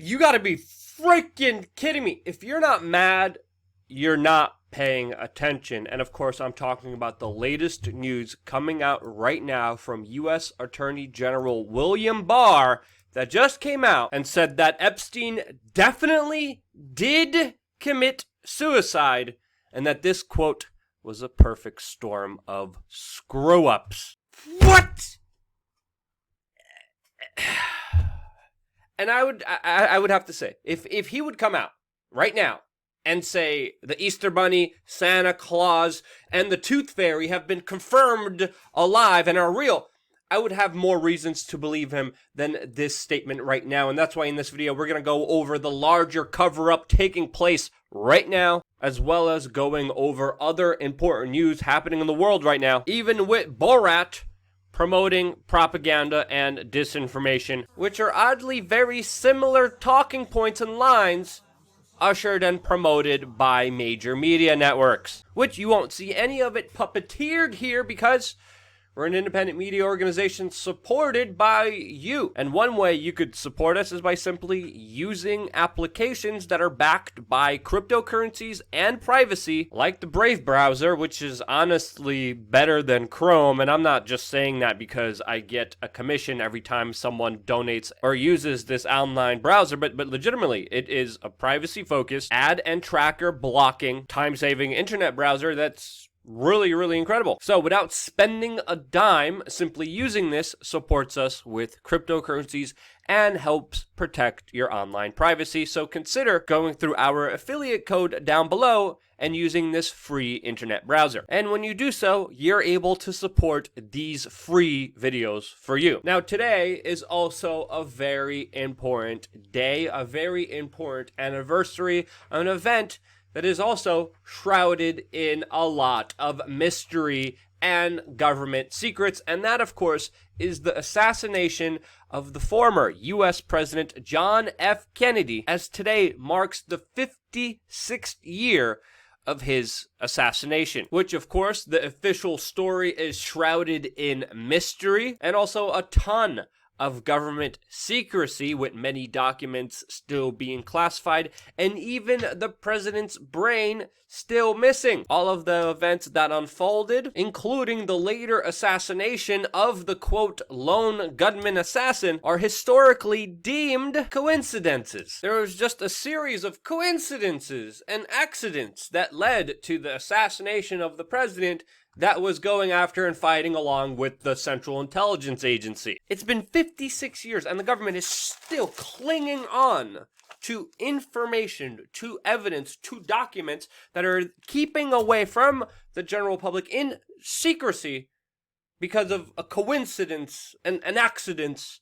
You gotta be freaking kidding me. If you're not mad, you're not paying attention. And of course, I'm talking about the latest news coming out right now from U.S. Attorney General William Barr that just came out and said that Epstein definitely did commit suicide and that this, quote, was a perfect storm of screw-ups. What? And I would have to say, if he would come out right now and say the Easter Bunny, Santa Claus, and the Tooth Fairy have been confirmed alive and are real, I would have more reasons to believe him than this statement right now. And that's why in this video, we're going to go over the larger cover-up taking place right now, as well as going over other important news happening in the world right now, even with Borat promoting propaganda and disinformation, which are oddly very similar talking points and lines ushered and promoted by major media networks, which you won't see any of it puppeteered here because we're an independent media organization supported by you. And one way you could support us is by simply using applications that are backed by cryptocurrencies and privacy, like the Brave browser, which is honestly better than Chrome. And I'm not just saying that because I get a commission every time someone donates or uses this online browser, but legitimately, it is a privacy-focused, ad and tracker blocking, time-saving internet browser that's really, really incredible. So without spending a dime, simply using this supports us with cryptocurrencies and helps protect your online privacy. So consider going through our affiliate code down below and using this free internet browser. And when you do so, you're able to support these free videos for you. Now, today is also a very important day, a very important anniversary, an event that is also shrouded in a lot of mystery and government secrets, and that, of course, is the assassination of the former U.S. President John F. Kennedy, as today marks the 56th year of his assassination, which, of course, the official story is shrouded in mystery and also a ton of government secrecy, with many documents still being classified, and even the president's brain still missing. All of the events that unfolded, including the later assassination of the, quote, lone gunman assassin, are historically deemed coincidences. There was just a series of coincidences and accidents that led to the assassination of the president that was going after and fighting along with the Central Intelligence Agency. It's been 56 years and the government is still clinging on to information, to evidence, to documents that are keeping away from the general public in secrecy because of a coincidence and an accident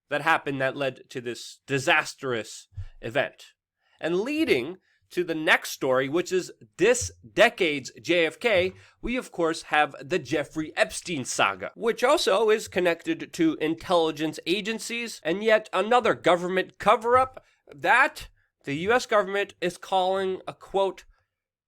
that happened that led to this disastrous event. And leading to the next story, which is this decade's JFK, we of course have the Jeffrey Epstein saga, which also is connected to intelligence agencies and yet another government cover-up that the U.S. government is calling a, quote,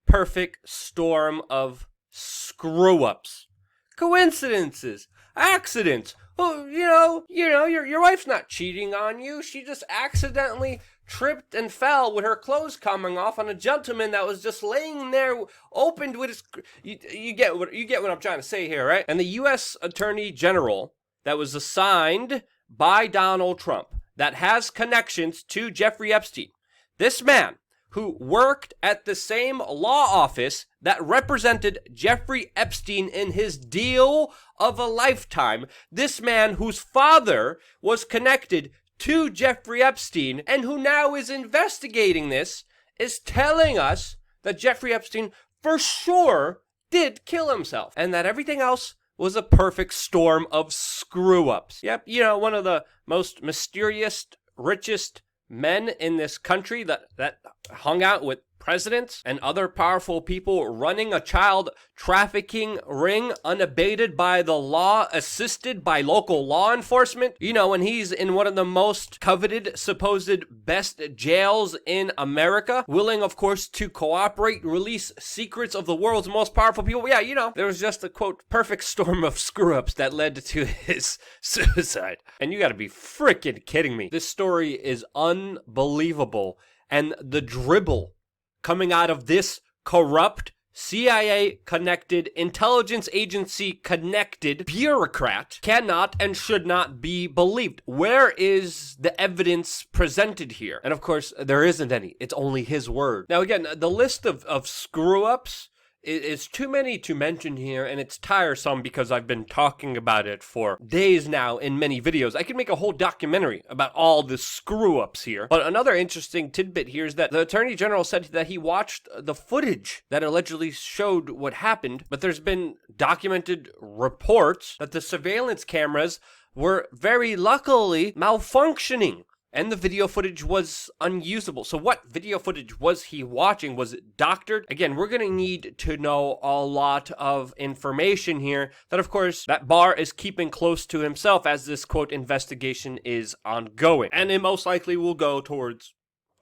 perfect storm of screw-ups. Coincidences, accidents. Oh, your wife's not cheating on you. She just accidentally tripped and fell with her clothes coming off on a gentleman that was just laying there opened with his... You get what I'm trying to say here, right? And the U.S. Attorney General that was assigned by Donald Trump that has connections to Jeffrey Epstein. This man who worked at the same law office that represented Jeffrey Epstein in his deal of a lifetime. This man whose father was connected to Jeffrey Epstein and who now is investigating this is telling us that Jeffrey Epstein for sure did kill himself and that everything else was a perfect storm of screw-ups. Yep, one of the most mysterious, richest men in this country that hung out with presidents and other powerful people running a child trafficking ring unabated by the law, assisted by local law enforcement. You know, when he's in one of the most coveted, supposed best jails in America, willing, of course, to cooperate, release secrets of the world's most powerful people. Yeah, you know, there was just a, quote, perfect storm of screw-ups that led to his suicide. And you gotta be freaking kidding me. This story is unbelievable. And the dribble coming out of this corrupt, CIA-connected, intelligence agency-connected bureaucrat cannot and should not be believed. Where is the evidence presented here? And of course, there isn't any. It's only his word. Now again, the list of screw-ups is too many to mention here, and it's tiresome because I've been talking about it for days now in many videos. I could make a whole documentary about all the screw-ups here. But another interesting tidbit here is that the Attorney General said that he watched the footage that allegedly showed what happened, but there's been documented reports that the surveillance cameras were very luckily malfunctioning. And the video footage was unusable. So what video footage was he watching? Was it doctored? Again, we're going to need to know a lot of information here that, of course, that Barr is keeping close to himself as this, quote, investigation is ongoing. And it most likely will go towards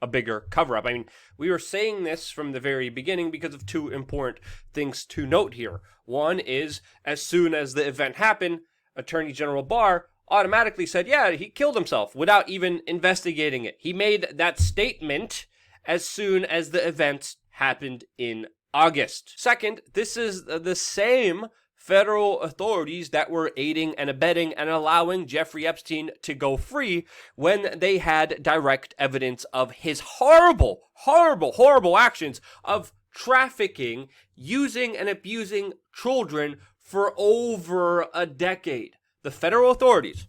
a bigger cover-up. I mean, we were saying this from the very beginning because of two important things to note here. One is, as soon as the event happened, Attorney General Barr automatically said, yeah, he killed himself without even investigating it. He made that statement as soon as the events happened in August. Second, this is the same federal authorities that were aiding and abetting and allowing Jeffrey Epstein to go free when they had direct evidence of his horrible, horrible, horrible actions of trafficking, using and abusing children for over a decade. The federal authorities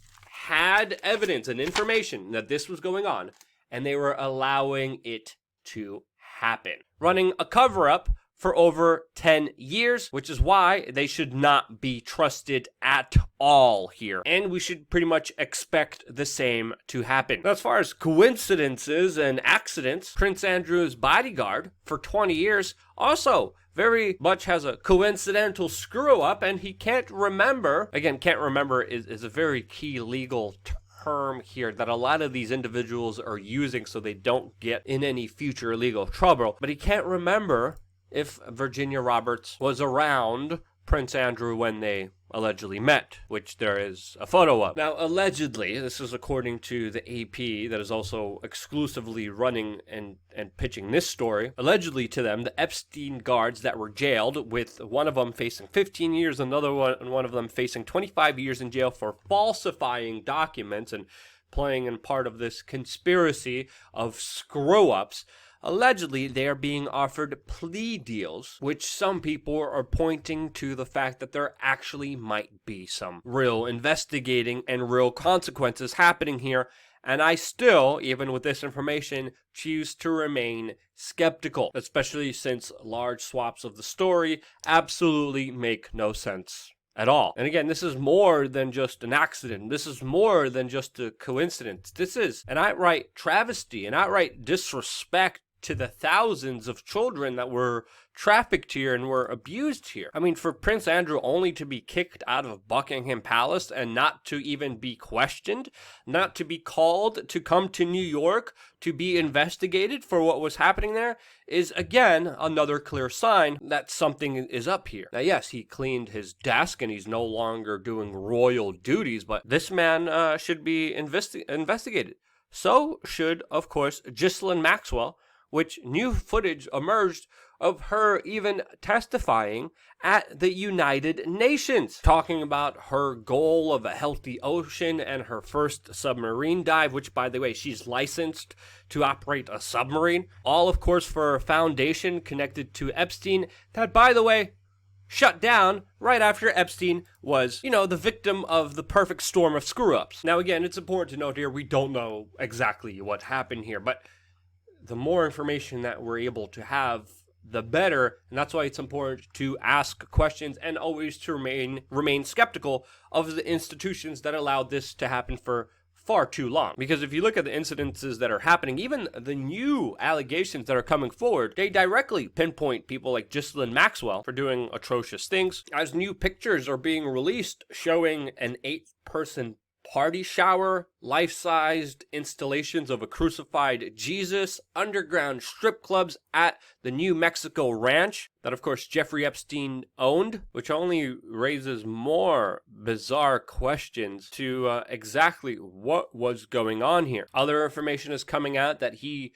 had evidence and information that this was going on, and they were allowing it to happen. Running a cover-up for over 10 years, which is why they should not be trusted at all here. And we should pretty much expect the same to happen. Now, as far as coincidences and accidents, Prince Andrew's bodyguard for 20 years also very much has a coincidental screw-up, and he can't remember. Again, can't remember is a very key legal term here that a lot of these individuals are using so they don't get in any future legal trouble. But he can't remember if Virginia Roberts was around Prince Andrew when they allegedly met, which there is a photo of. Now, allegedly, this is according to the AP that is also exclusively running and pitching this story, allegedly to them, the Epstein guards that were jailed, with one of them facing 15 years, another one of them facing 25 years in jail for falsifying documents and playing in part of this conspiracy of screw-ups. Allegedly, they are being offered plea deals, which some people are pointing to the fact that there actually might be some real investigating and real consequences happening here. And I still, even with this information, choose to remain skeptical, especially since large swaths of the story absolutely make no sense at all. And again, this is more than just an accident. This is more than just a coincidence. This is an outright travesty, an outright disrespect to the thousands of children that were trafficked here and were abused here. I mean, for Prince Andrew only to be kicked out of Buckingham Palace and not to even be questioned, not to be called to come to New York to be investigated for what was happening there, is again another clear sign that something is up here. Now, yes, he cleaned his desk and he's no longer doing royal duties, but this man should be investigated. So should, of course, Ghislaine Maxwell, which new footage emerged of her even testifying at the United Nations, talking about her goal of a healthy ocean and her first submarine dive, which, by the way, she's licensed to operate a submarine. All, of course, for a foundation connected to Epstein that, by the way, shut down right after Epstein was, the victim of the perfect storm of screw-ups. Now, again, it's important to note here, we don't know exactly what happened here, but the more information that we're able to have, the better. And that's why it's important to ask questions and always to remain skeptical of the institutions that allowed this to happen for far too long. Because if you look at the incidences that are happening, even the new allegations that are coming forward, they directly pinpoint people like Ghislaine Maxwell for doing atrocious things. As new pictures are being released showing an 8-person party shower, life-sized installations of a crucified Jesus, underground strip clubs at the New Mexico ranch that, of course, Jeffrey Epstein owned, which only raises more bizarre questions to exactly what was going on here. Other information is coming out that he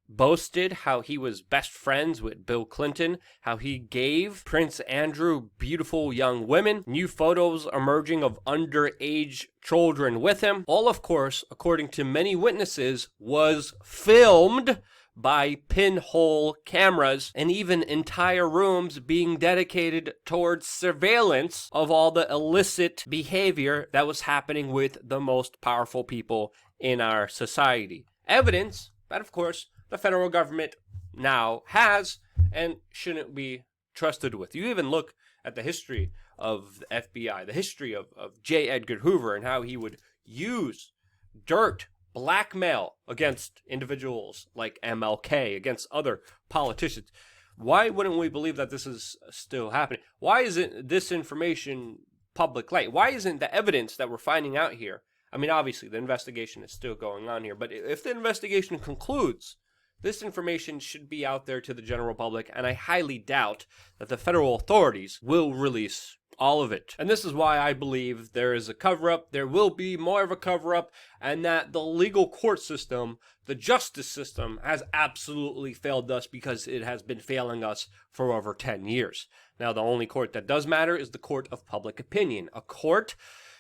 boasted how he was best friends with Bill Clinton, how he gave Prince Andrew beautiful young women, new photos emerging of underage children with him. All, of course, according to many witnesses, was filmed by pinhole cameras, and even entire rooms being dedicated towards surveillance of all the illicit behavior that was happening with the most powerful people in our society. Evidence that, of course, the federal government now has and shouldn't be trusted with. You even look at the history of the FBI, the history of J. Edgar Hoover, and how he would use dirt, blackmail against individuals like MLK, against other politicians. Why wouldn't we believe that this is still happening? Why isn't this information public light? Why isn't the evidence that we're finding out here? I mean, obviously, the investigation is still going on here, but if the investigation concludes, this information should be out there to the general public, and I highly doubt that the federal authorities will release all of it. And this is why I believe there is a cover-up, there will be more of a cover-up, and that the legal court system, the justice system, has absolutely failed us because it has been failing us for over 10 years. Now, the only court that does matter is the court of public opinion, a court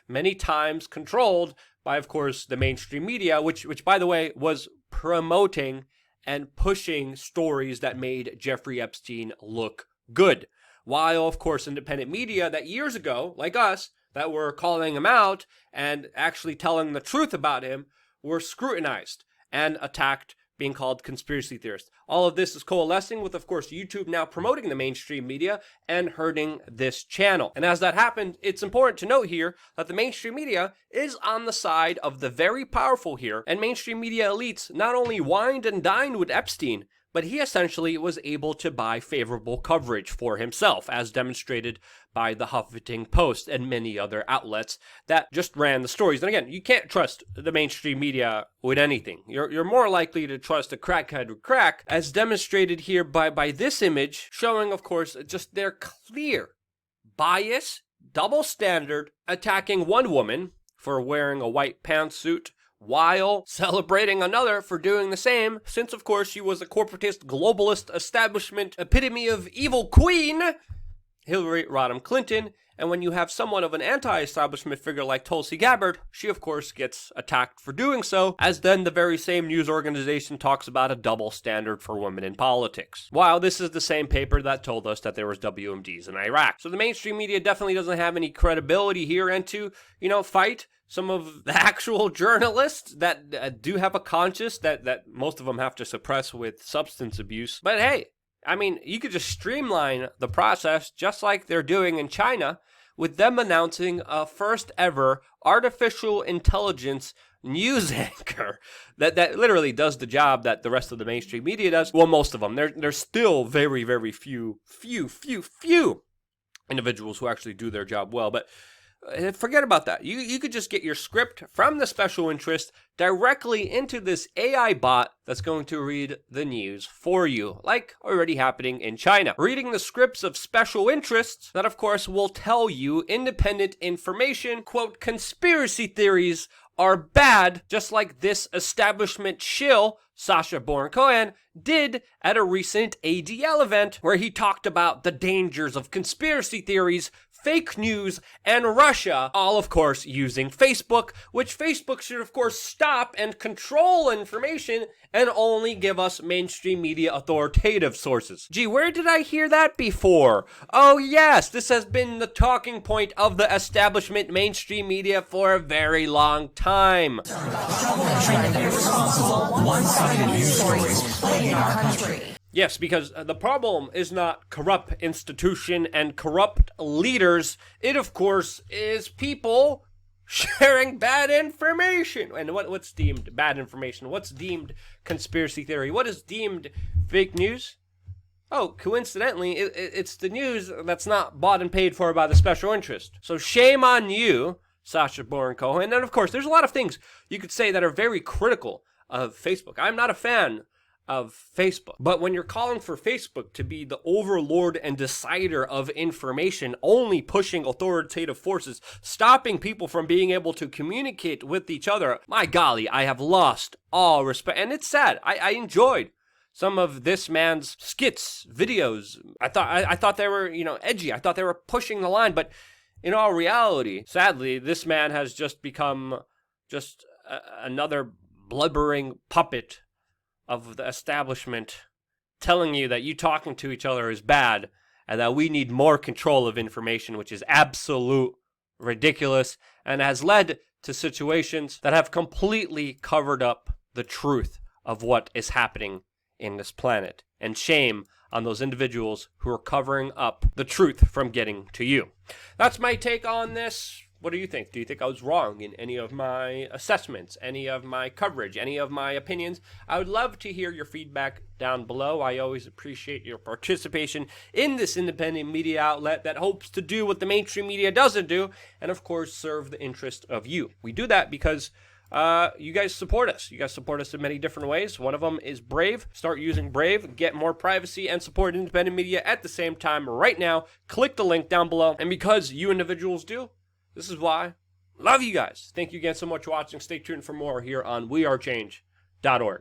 many times controlled by, of course, the mainstream media, which by the way, was promoting and pushing stories that made Jeffrey Epstein look good. While, of course, independent media that years ago, like us, that were calling him out and actually telling the truth about him, were scrutinized and attacked, being called conspiracy theorists. All of this is coalescing with, of course, YouTube now promoting the mainstream media and hurting this channel. And as that happened, it's important to note here that the mainstream media is on the side of the very powerful here, and mainstream media elites not only wined and dined with Epstein, but he essentially was able to buy favorable coverage for himself, as demonstrated by the Huffington Post and many other outlets that just ran the stories. And again, you can't trust the mainstream media with anything. You're more likely to trust a crackhead with crack, as demonstrated here by this image, showing, of course, just their clear bias, double standard, attacking one woman for wearing a white pantsuit, while celebrating another for doing the same, since, of course, she was a corporatist, globalist, establishment, epitome of evil queen, Hillary Rodham Clinton. And when you have someone of an anti-establishment figure like Tulsi Gabbard, she, of course, gets attacked for doing so, as then the very same news organization talks about a double standard for women in politics. While this is the same paper that told us that there was WMDs in Iraq. So the mainstream media definitely doesn't have any credibility here, and to, fight some of the actual journalists that do have a conscience that most of them have to suppress with substance abuse. But hey, I mean, you could just streamline the process just like they're doing in China, with them announcing a first ever artificial intelligence news anchor that literally does the job that the rest of the mainstream media does. Well, most of them. There's still very, very few individuals who actually do their job well, but forget about that. You could just get your script from the special interest directly into this AI bot that's going to read the news for you, like already happening in China. Reading the scripts of special interests that, of course, will tell you independent information, quote, conspiracy theories are bad, just like this establishment shill, Sacha Baron Cohen, did at a recent ADL event where he talked about the dangers of conspiracy theories, fake news, and Russia, all, of course, using Facebook, which Facebook should, of course, stop and control information and only give us mainstream media authoritative sources. Gee, where did I hear that before? Oh yes, this has been the talking point of the establishment mainstream media for a very long time. One-sided news stories playing in our country. Yes, because the problem is not corrupt institution and corrupt leaders. It, of course, is people sharing bad information. And what's deemed bad information? What's deemed conspiracy theory? What is deemed fake news? Oh, coincidentally, it's the news that's not bought and paid for by the special interest. So shame on you, Sacha Baron Cohen. And then, of course, there's a lot of things you could say that are very critical of Facebook. I'm not a fan of Facebook. But when you're calling for Facebook to be the overlord and decider of information, only pushing authoritative forces, stopping people from being able to communicate with each other, my golly, I have lost all respect. And it's sad. I enjoyed some of this man's skits, videos. I thought they were, edgy. I thought they were pushing the line. But in all reality, sadly, this man has just become just another blubbering puppet of the establishment, telling you that you talking to each other is bad and that we need more control of information, which is absolute ridiculous and has led to situations that have completely covered up the truth of what is happening in this planet. And shame on those individuals who are covering up the truth from getting to you. That's my take on this. What do you think? Do you think I was wrong in any of my assessments, any of my coverage, any of my opinions? I would love to hear your feedback down below. I always appreciate your participation in this independent media outlet that hopes to do what the mainstream media doesn't do, and of course serve the interest of you. We do that because you guys support us. You guys support us in many different ways. One of them is Brave. Start using Brave, get more privacy, and support independent media at the same time right now. Click the link down below. And because you individuals do, this is why. Love you guys. Thank you again so much for watching. Stay tuned for more here on wearechange.org.